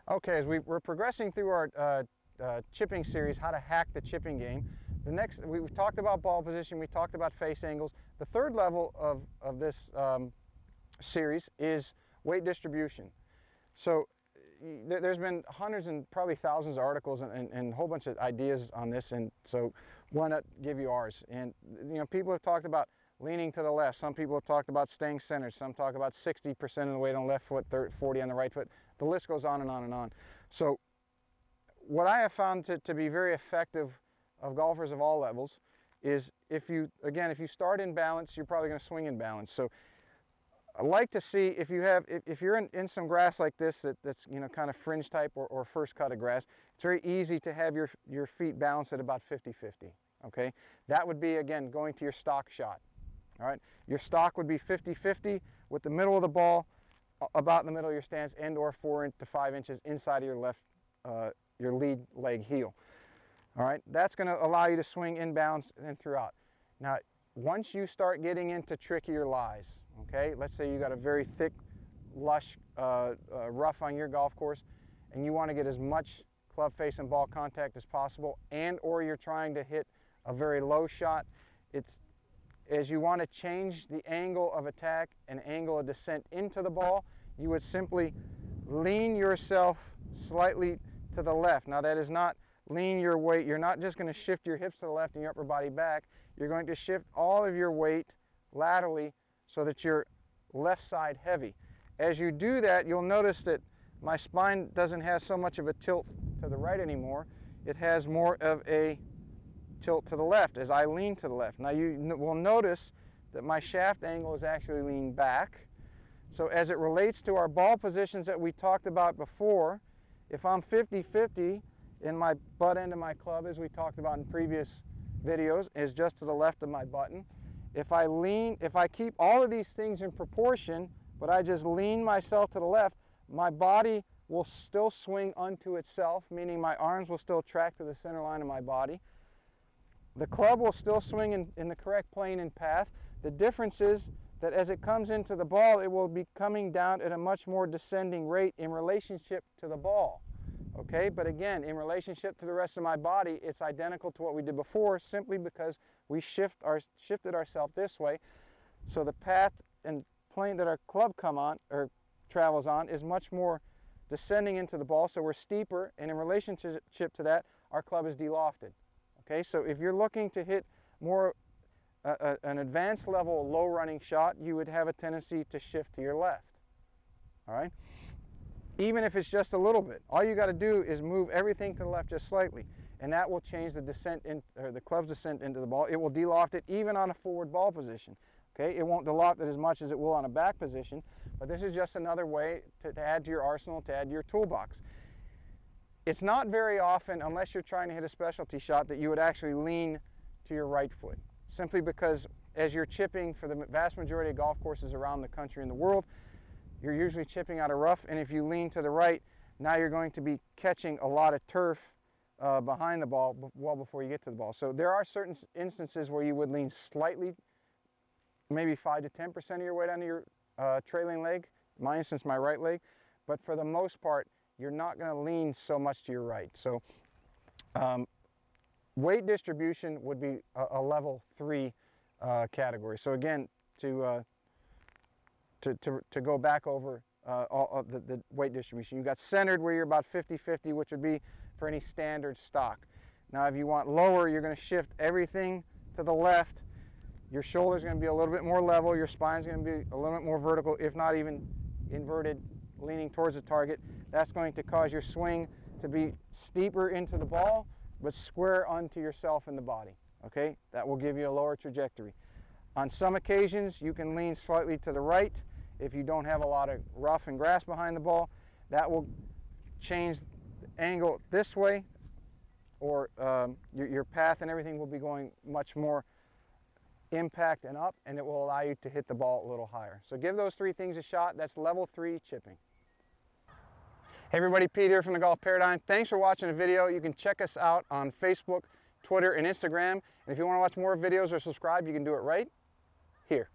Okay, as we're progressing through our chipping series, how to hack the chipping game. We've talked about ball position, we talked about face angles. The third level of this series is weight distribution. So there's been hundreds and probably thousands of articles and a whole bunch of ideas on this, and so why not give you ours? And you know, people have talked about leaning to the left. Some people have talked about staying centered. Some talk about 60% of the weight on the left foot, 40 on the right foot. The list goes on and on and on. So what I have found to be very effective of golfers of all levels is if you start in balance, you're probably going to swing in balance. So I like to see if you're in some grass like this that's you know, kind of fringe type or first cut of grass, it's very easy to have your feet balanced at about 50-50. Okay, that would be, again, going to your stock shot. All right, your stock would be 50-50 with the middle of the ball about in the middle of your stance, and or 4 to 5 inches inside of your left your lead leg heel. All right, that's going to allow you to swing in bounds and throughout. Now, once you start getting into trickier lies, okay, let's say you got a very thick, lush rough on your golf course, and you want to get as much club face and ball contact as possible, and or you're trying to hit a very low shot, as you want to change the angle of attack and angle of descent into the ball, you would simply lean yourself slightly to the left. Now, that is not lean your weight. You're not just going to shift your hips to the left and your upper body back. You're going to shift all of your weight laterally so that you're left side heavy. As you do that, you'll notice that my spine doesn't have so much of a tilt to the right anymore. It has more of a tilt to the left as I lean to the left. Now, you will notice that my shaft angle is actually leaned back. So as it relates to our ball positions that we talked about before, if I'm 50-50 in my butt end of my club, as we talked about in previous videos, is just to the left of my button. If I keep all of these things in proportion, but I just lean myself to the left, my body will still swing unto itself, meaning my arms will still track to the center line of my body. The club will still swing in the correct plane and path. The difference is that as it comes into the ball, it will be coming down at a much more descending rate in relationship to the ball. Okay, but again, in relationship to the rest of my body, it's identical to what we did before, simply because we shifted ourselves this way. So the path and plane that our club travels on is much more descending into the ball, so we're steeper, and in relationship to that, our club is de-lofted. Okay, so if you're looking to hit more an advanced level low running shot, you would have a tendency to shift to your left. All right, even if it's just a little bit, all you got to do is move everything to the left just slightly, and that will change the descent or the club's descent into the ball. It will de-loft it even on a forward ball position. Okay, it won't de-loft it as much as it will on a back position, but this is just another way to add to your arsenal, to add to your toolbox. It's not very often, unless you're trying to hit a specialty shot, that you would actually lean to your right foot, simply because as you're chipping for the vast majority of golf courses around the country and the world, you're usually chipping out of rough, and if you lean to the right, now you're going to be catching a lot of turf behind the ball well before you get to the ball. So there are certain instances where you would lean slightly, maybe 5 to 10% of your weight onto your trailing leg, in my instance, my right leg, but for the most part, you're not going to lean so much to your right. So weight distribution would be a level 3 category. So again, to go back over all of the weight distribution, you got centered where you're about 50-50, which would be for any standard stock. Now, if you want lower, you're going to shift everything to the left. Your shoulder's going to be a little bit more level. Your spine's going to be a little bit more vertical, if not even inverted, leaning towards the target. That's going to cause your swing to be steeper into the ball, but square onto yourself in the body. Okay, that will give you a lower trajectory. On some occasions, you can lean slightly to the right if you don't have a lot of rough and grass behind the ball. That will change the angle this way, or your path and everything will be going much more impact and up, and it will allow you to hit the ball a little higher. So give those 3 things a shot. That's level 3 chipping. Hey everybody, Pete here from the Golf Paradigm. Thanks for watching the video. You can check us out on Facebook, Twitter, and Instagram. And if you want to watch more videos or subscribe, you can do it right here.